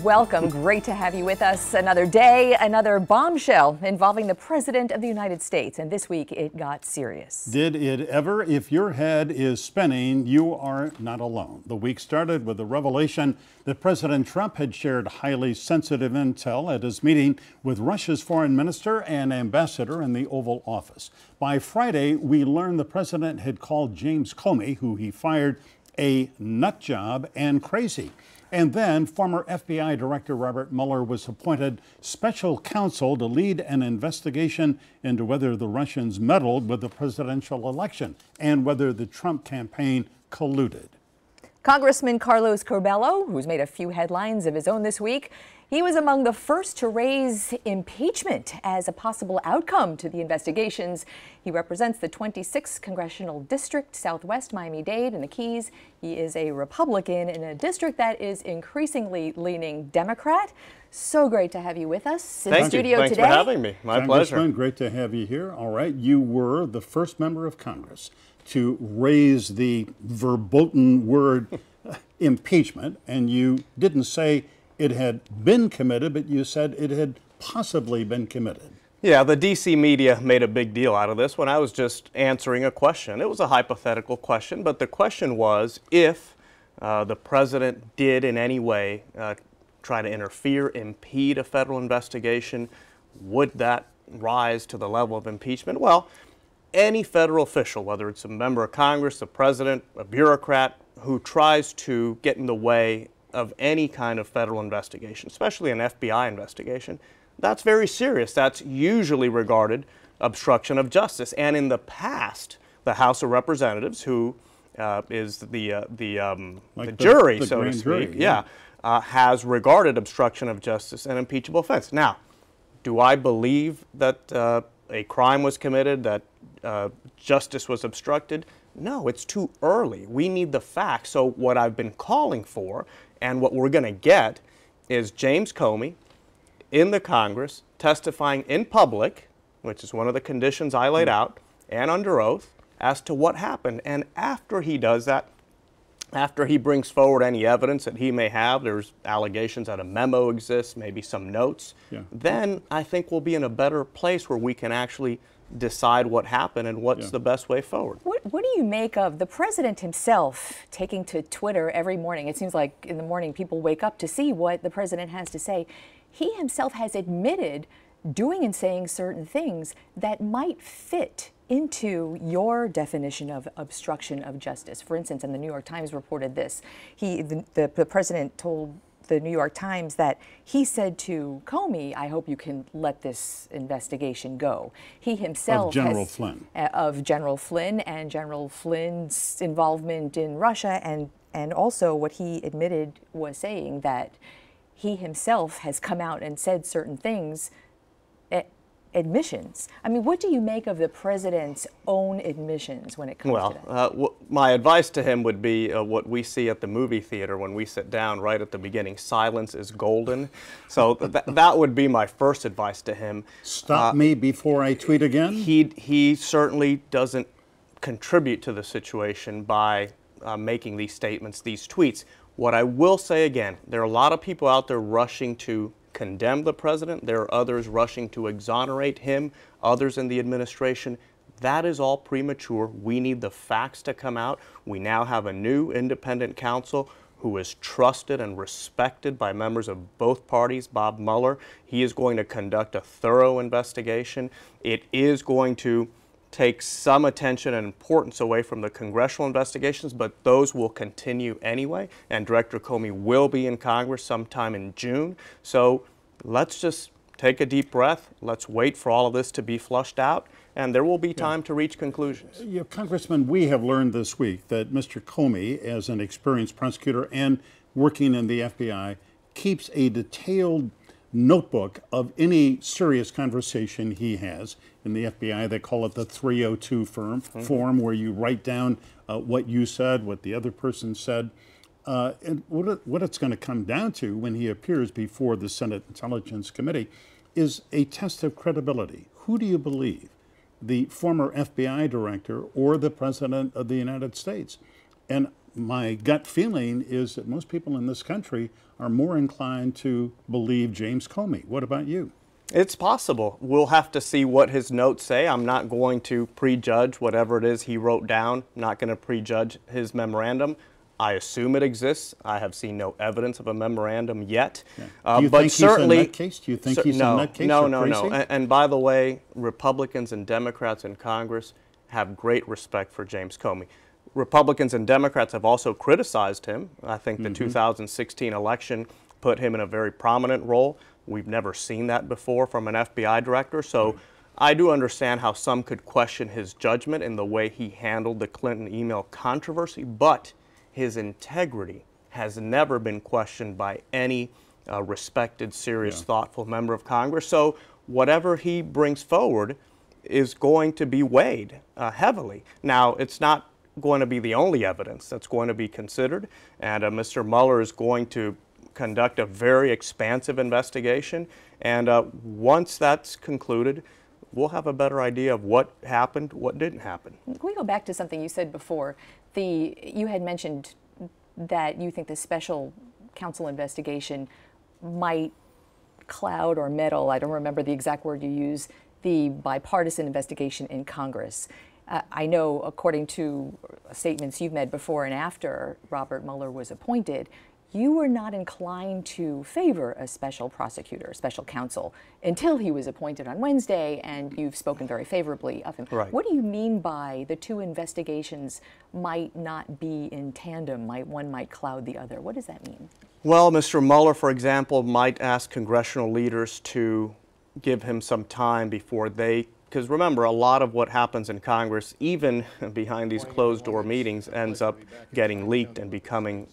welcome. Great to have you with us. Another day, another bombshell involving the President of the United States. And this week it got serious. Did it ever? If your head is spinning, you are not alone. The week started with the revelation that President Trump had shared highly sensitive intel at his meeting with Russia's foreign minister and ambassador in the Oval Office. By Friday, we learned the president had called James Comey, who he fired, a nut job and crazy. And then former FBI Director Robert Mueller was appointed special counsel to lead an investigation into whether the Russians meddled with the presidential election and whether the Trump campaign colluded. Congressman Carlos Curbelo, who's made a few headlines of his own this week, he was among the first to raise impeachment as a possible outcome to the investigations. He represents the 26th Congressional District, Southwest Miami-Dade, and the Keys. He is a Republican in a district that is increasingly leaning Democrat. So great to have you with us in the studio today. Thanks for having me. My pleasure. Great to have you here. All right, you were the first member of Congress to raise the verboten word impeachment, and you didn't say it had been committed, but you said it had possibly been committed. Yeah, the D.C. media made a big deal out of this when I was just answering a question. It was a hypothetical question, but the question was if the president did in any way try to interfere, impede a federal investigation, would that rise to the level of impeachment? Well, any federal official, whether it's a member of Congress, a president, a bureaucrat, who tries to get in the way of any kind of federal investigation, especially an FBI investigation, that's very serious. That's usually regarded obstruction of justice. And in the past, the House of Representatives, who is the jury, so to speak, has regarded obstruction of justice an impeachable offense. Now, do I believe that a crime was committed, that justice was obstructed? No, it's too early. We need the facts. So what I've been calling for and what we're going to get is James Comey in the Congress testifying in public, which is one of the conditions I laid out, and under oath as to what happened. And after he does that, after he brings forward any evidence that he may have, there's allegations that a memo exists, maybe some notes, then I think we'll be in a better place where we can actually decide what happened and what's the best way forward. What do you make of the president himself taking to Twitter every morning? It seems like in the morning people wake up to see what the president has to say. He himself has admitted doing and saying certain things that might fit into your definition of obstruction of justice. For instance, and the New York Times reported this, the president told the New York Times that he said to Comey, I hope you can let this investigation go. He himself of General Flynn. Of General Flynn and General Flynn's involvement in Russia, and also what he admitted was saying that he himself has come out and said certain things, admissions. I mean, what do you make of the president's own admissions when it comes to that? My advice to him would be what we see at the movie theater when we sit down right at the beginning. Silence is golden. So that would be my first advice to him. Stop me before I tweet again? He certainly doesn't contribute to the situation by making these statements, these tweets. What I will say again, there are a lot of people out there rushing to condemn the president. There are others rushing to exonerate him, others in the administration. That is all premature. We need the facts to come out. We now have a new independent counsel who is trusted and respected by members of both parties, Bob Mueller. He is going to conduct a thorough investigation. It is going to take some attention and importance away from the congressional investigations, but those will continue anyway, and Director Comey will be in Congress sometime in June. So let's just take a deep breath. Let's wait for all of this to be flushed out, and there will be time to reach conclusions. Congressman, we have learned this week that Mr. Comey, as an experienced prosecutor and working in the FBI, keeps a detailed notebook of any serious conversation he has. In the FBI, they call it the 302 form, where you write down what you said, what the other person said. And what it's going to come down to when he appears before the Senate Intelligence Committee is a test of credibility. Who do you believe, the former FBI director or the President of the United States? And my gut feeling is that most people in this country are more inclined to believe James Comey. What about you? It's possible. We'll have to see what his notes say. I'm not going to prejudge whatever it is he wrote down. I'm not going to prejudge his memorandum. I assume it exists. I have seen no evidence of a memorandum yet. Yeah. Do you think certainly, he's a nutcase? Do you think he's a nutcase? No. And by the way, Republicans and Democrats in Congress have great respect for James Comey. Republicans and Democrats have also criticized him. I think the 2016 election put him in a very prominent role. We've never seen that before from an FBI director. So I do understand how some could question his judgment in the way he handled the Clinton email controversy, but his integrity has never been questioned by any respected, serious, thoughtful member of Congress. So whatever he brings forward is going to be weighed heavily. Now, it's not going to be the only evidence that's going to be considered, and Mr. Mueller is going to conduct a very expansive investigation, and once that's concluded, we'll have a better idea of what happened, what didn't happen. Can we go back to something you said before? You had mentioned that you think the special counsel investigation might cloud or meddle, I don't remember the exact word you use, the bipartisan investigation in Congress. I know, according to statements you've made before and after Robert Mueller was appointed, you were not inclined to favor a special prosecutor, special counsel, until he was appointed on Wednesday, and you've spoken very favorably of him. Right. What do you mean by the two investigations might not be in tandem, one might cloud the other? What does that mean? Well, Mr. Mueller, for example, might ask congressional leaders to give him some time before because remember, a lot of what happens in Congress, even behind these closed-door meetings, ends up getting leaked and becoming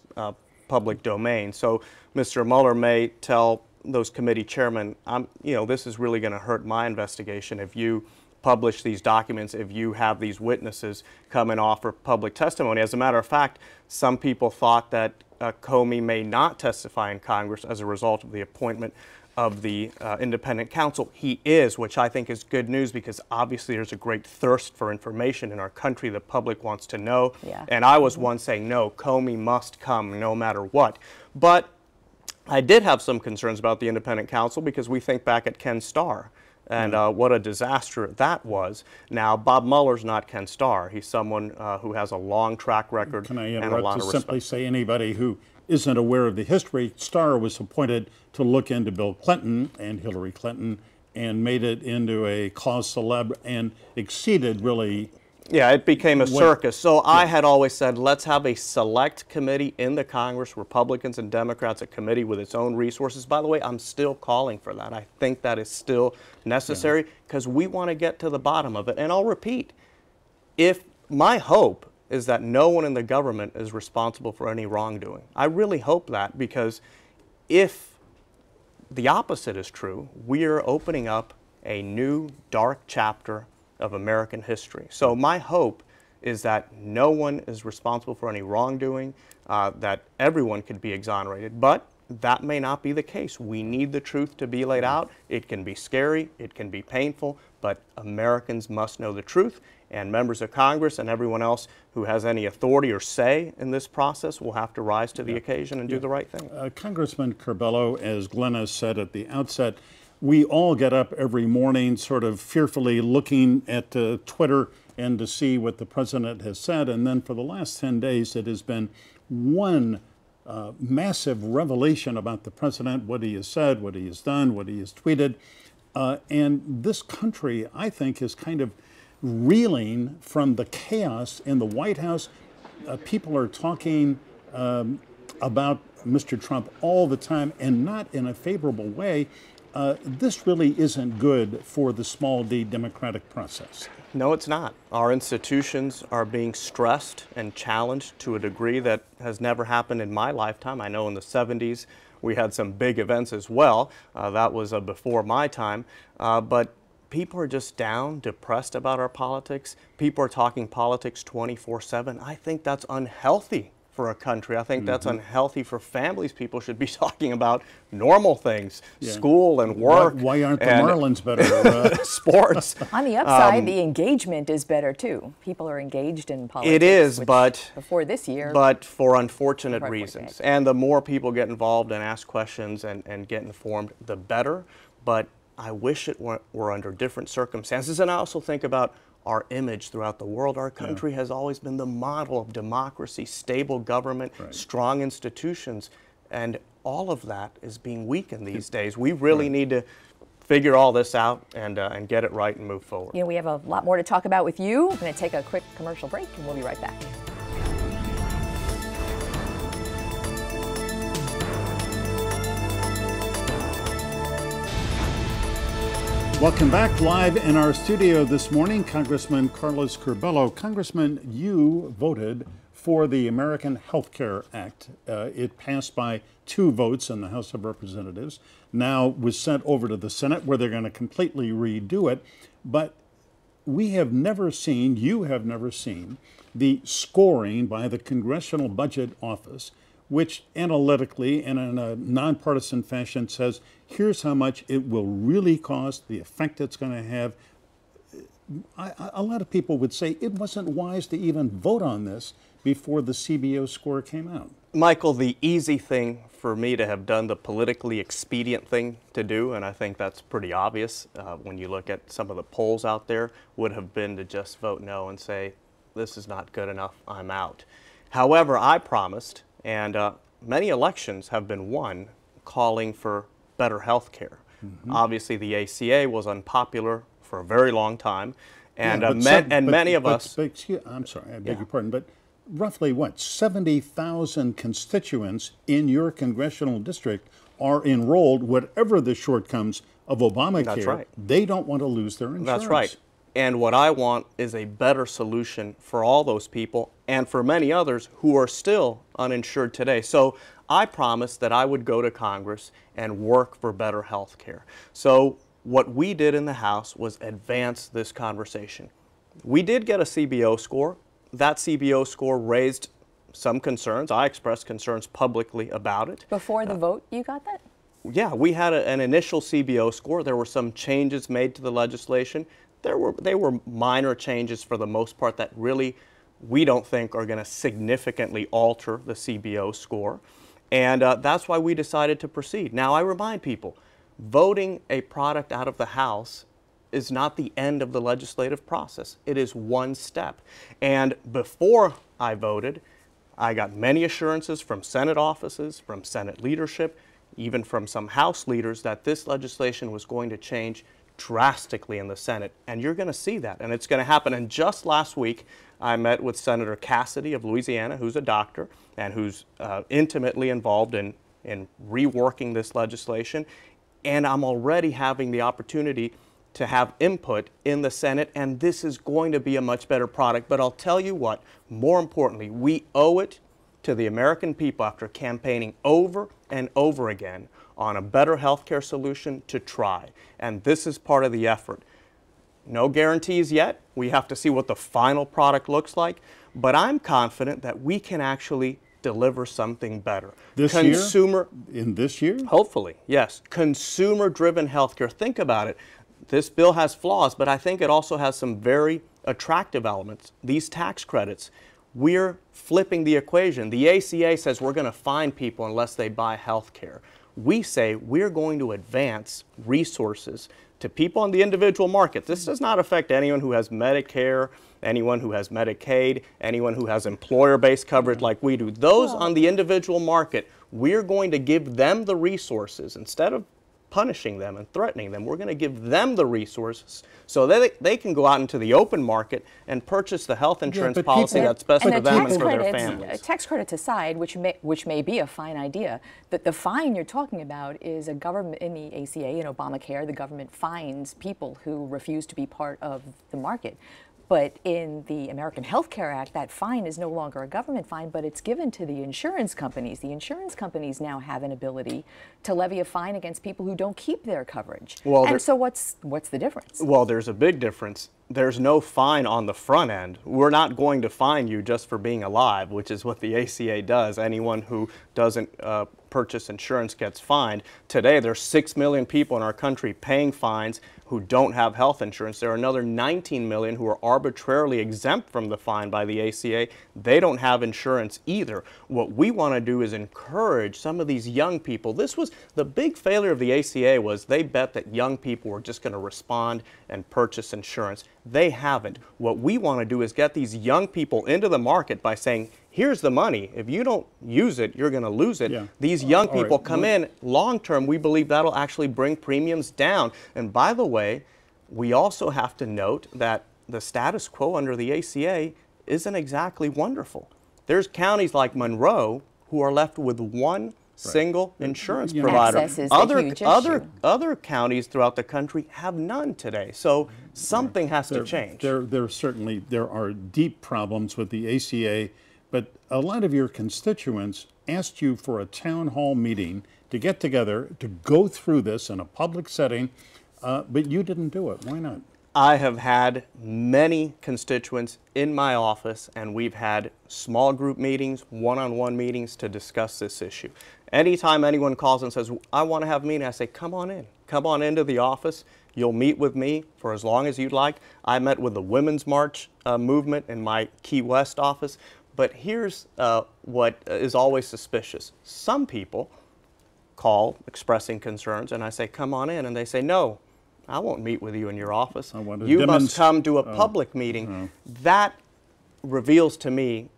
public domain. So Mr. Mueller may tell those committee chairmen, this is really going to hurt my investigation if you publish these documents, if you have these witnesses come and offer public testimony. As a matter of fact, some people thought that Comey may not testify in Congress as a result of the appointment of the independent counsel. He is, which I think is good news, because obviously there's a great thirst for information in our country. The public wants to know. Yeah. And I was one saying, no, Comey must come no matter what. But I did have some concerns about the independent counsel, because we think back at Ken Starr and what a disaster that was. Now, Bob Mueller's not Ken Starr. He's someone who has a long track record. Can I and a interrupt lot to of simply respect. say anybody who isn't aware of the history, Starr was appointed to look into Bill Clinton and Hillary Clinton and made it into a cause célèbre and exceeded really. Yeah, it became a circus. So I had always said, let's have a select committee in the Congress, Republicans and Democrats, a committee with its own resources. By the way, I'm still calling for that. I think that is still necessary, because we want to get to the bottom of it. And I'll repeat, if my hope is that no one in the government is responsible for any wrongdoing. I really hope that, because if the opposite is true, we are opening up a new dark chapter of American history. So my hope is that no one is responsible for any wrongdoing, that everyone could be exonerated. But that may not be the case. We need the truth to be laid out. It can be scary, it can be painful, but Americans must know the truth, and members of Congress and everyone else who has any authority or say in this process will have to rise to the occasion and do the right thing. Congressman Curbelo, as Glenna said at the outset, we all get up every morning sort of fearfully looking at Twitter and to see what the president has said, and then for the last 10 days it has been one massive revelation about the president, what he has said, what he has done, what he has tweeted. And this country, I think, is kind of reeling from the chaos in the White House. People are talking about Mr. Trump all the time, and not in a favorable way. This really isn't good for the small d democratic process. No, it's not. Our institutions are being stressed and challenged to a degree that has never happened in my lifetime. I know in the 70s we had some big events as well. That was before my time. But people are just down, depressed about our politics. People are talking politics 24/7. I think that's unhealthy for a country. I think that's unhealthy for families. People should be talking about normal things, school and work. Why aren't the Marlins better? Sports. On the upside, the engagement is better too. People are engaged in politics. It is, which but before this year, but for unfortunate reasons. And the more people get involved and ask questions and get informed, the better. But I wish it were under different circumstances. And I also think about our image throughout the world. Our country has always been the model of democracy, stable government, strong institutions, and all of that is being weakened these days. We really need to figure all this out and get it right and move forward. You know, we have a lot more to talk about with you. We're going to take a quick commercial break, and we'll be right back. Welcome back. Live in our studio this morning, Congressman Carlos Curbelo. Congressman, you voted for the American Health Care Act. It passed by 2 votes in the House of Representatives. Now was sent over to the Senate, where they're going to completely redo it. But we have never seen, you have never seen, the scoring by the Congressional Budget Office, which analytically and in a nonpartisan fashion says, here's how much it will really cost, the effect it's going to have. A lot of people would say it wasn't wise to even vote on this before the CBO score came out. Michael, the easy thing for me to have done, the politically expedient thing to do, and I think that's pretty obvious when you look at some of the polls out there, would have been to just vote no and say, this is not good enough, I'm out. However, I promised, and many elections have been won calling for better health care. Obviously, the ACA was unpopular for a very long time, and many of us... I'm sorry, I beg your pardon, but roughly what, 70,000 constituents in your congressional district are enrolled, whatever the shortcomings of Obamacare. That's right. They don't want to lose their insurance. That's right. And what I want is a better solution for all those people and for many others who are still uninsured today. So I promised that I would go to Congress and work for better health care. So what we did in the House was advance this conversation. We did get a CBO score. That CBO score raised some concerns. I expressed concerns publicly about it. Before the vote, you got that? Yeah, we had an initial CBO score. There were some changes made to the legislation. They were minor changes for the most part that really we don't think are going to significantly alter the CBO score. And that's why we decided to proceed. Now, I remind people, voting a product out of the House is not the end of the legislative process. It is one step. And before I voted, I got many assurances from Senate offices, from Senate leadership, even from some House leaders that this legislation was going to change drastically in the Senate, and you're going to see that, and it's going to happen. And just last week, I met with Senator Cassidy of Louisiana, who's a doctor and who's intimately involved in reworking this legislation, and I'm already having the opportunity to have input in the Senate, and this is going to be a much better product. But I'll tell you what, more importantly, we owe it to the American people, after campaigning over and over again on a better health care solution, to try. And this is part of the effort. No guarantees yet. We have to see what the final product looks like. But I'm confident that we can actually deliver something better. This year? In this year? Hopefully, yes. Consumer-driven health care. Think about it. This bill has flaws, but I think it also has some very attractive elements. These tax credits. We're flipping the equation. The ACA says we're going to fine people unless they buy health care. We say we're going to advance resources to people on the individual market. This does not affect anyone who has Medicare, anyone who has Medicaid, anyone who has employer-based coverage like we do. Those on the individual market, we're going to give them the resources. Instead of punishing them and threatening them, we're going to give them the resources so that they can go out into the open market and purchase the health insurance policy that's best for them and for their families. Tax credits aside, which may be a fine idea, that the fine you're talking about is a government, in the ACA, in Obamacare, the government fines people who refuse to be part of the market. But in the American Health Care Act, that fine is no longer a government fine, but it's given to the insurance companies. The insurance companies now have an ability to levy a fine against people who don't keep their coverage. So what's the difference? Well, there's a big difference. there's no fine on the front end. We're not going to fine you just for being alive, which is what the ACA does. Anyone who doesn't purchase insurance gets fined. Today, there's 6 million people in our country paying fines who don't have health insurance. There are another 19 million who are arbitrarily exempt from the fine by the ACA. They don't have insurance either. What we want to do is encourage some of these young people. This was the big failure of the ACA, was they bet that young people were just going to respond and purchase insurance. They haven't. What we want to do is get these young people into the market by saying, here's the money. If you don't use it, you're going to lose it. Yeah. These young people come in. Long term, we believe that'll actually bring premiums down. And by the way, we also have to note that the status quo under the ACA isn't exactly wonderful. There's counties like Monroe who are left with one single insurance provider. Access is a huge issue. Other counties throughout the country have none today. So something has to change. There are deep problems with the ACA, but a lot of your constituents asked you for a town hall meeting to get together to go through this in a public setting, but you didn't do it. Why not? I have had many constituents in my office, and we've had small group meetings, one-on-one meetings to discuss this issue. Anytime anyone calls and says, I want to have a meeting, I say, come on in. Come on into the office. You'll meet with me for as long as you'd like. I met with the Women's March movement in my Key West office. But here's what is always suspicious. Some people call expressing concerns, and I say, come on in. And they say, no, I won't meet with you in your office. You must come to a public meeting. That reveals to me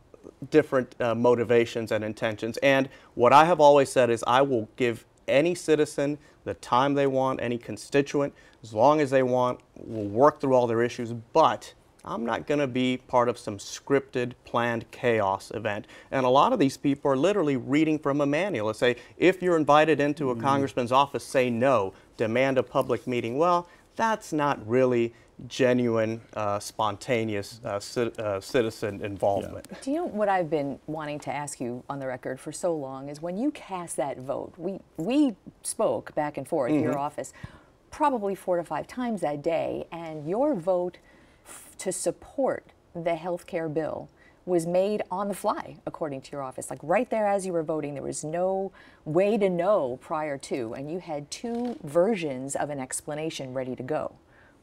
different motivations and intentions. And what I have always said is I will give any citizen the time they want, any constituent, as long as they want. We'll work through all their issues, but I'm not going to be part of some scripted, planned chaos event. And a lot of these people are literally reading from a manual. They say, if you're invited into a congressman's office, say no, demand a public meeting. Well, that's not really genuine, spontaneous citizen involvement. Do you know what I've been wanting to ask you on the record for so long is when you cast that vote, we spoke back and forth, your office, probably 4 to 5 times that day, and your vote to support the health care bill was made on the fly, according to your office. Like right there as you were voting, there was no way to know prior to, and you had 2 versions of an explanation ready to go.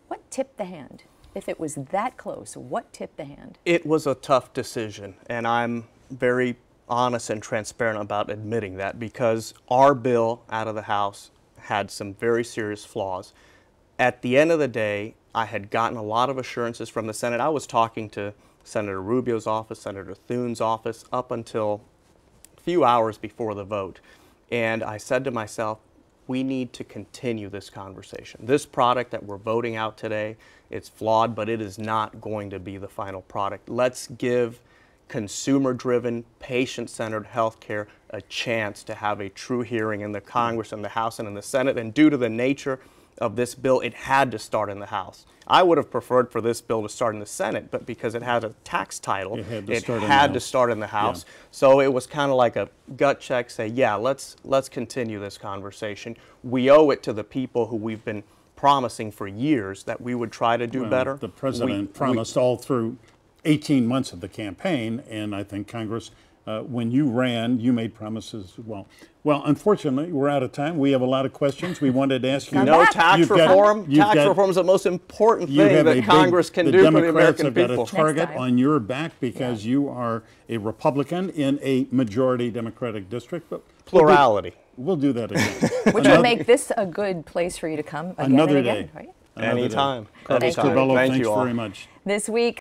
What tipped the hand? If it was that close, what tipped the hand? It was a tough decision, and I'm very honest and transparent about admitting that, because our bill out of the House had some very serious flaws. At the end of the day, I had gotten a lot of assurances from the Senate. I was talking to Senator Rubio's office, Senator Thune's office, up until a few hours before the vote. And I said to myself, we need to continue this conversation. This product that we're voting out today, it's flawed, but it is not going to be the final product. Let's give consumer-driven, patient-centered health care a chance to have a true hearing in the Congress and the House and in the Senate. And due to the nature of this bill, it had to start in the House. I would have preferred for this bill to start in the Senate, but because it had a tax title, it had to start in the House. Yeah. So it was kind of like a gut check, say, yeah, let's continue this conversation. We owe it to the people who we've been promising for years that we would try to do better. The president promised all through 18 months of the campaign, and I think Congress, when you ran, you made promises as well. Well, unfortunately, we're out of time. We have a lot of questions we wanted to ask you. No tax reform. Tax reform is the most important thing that Congress can do for the American people. The Democrats have got a target on your back because you are a Republican in a majority Democratic district. But plurality. We'll do that again. Which will make this a good place for you to come again another and again, day. right? Anytime. Curbelo, thanks you all very much. This week,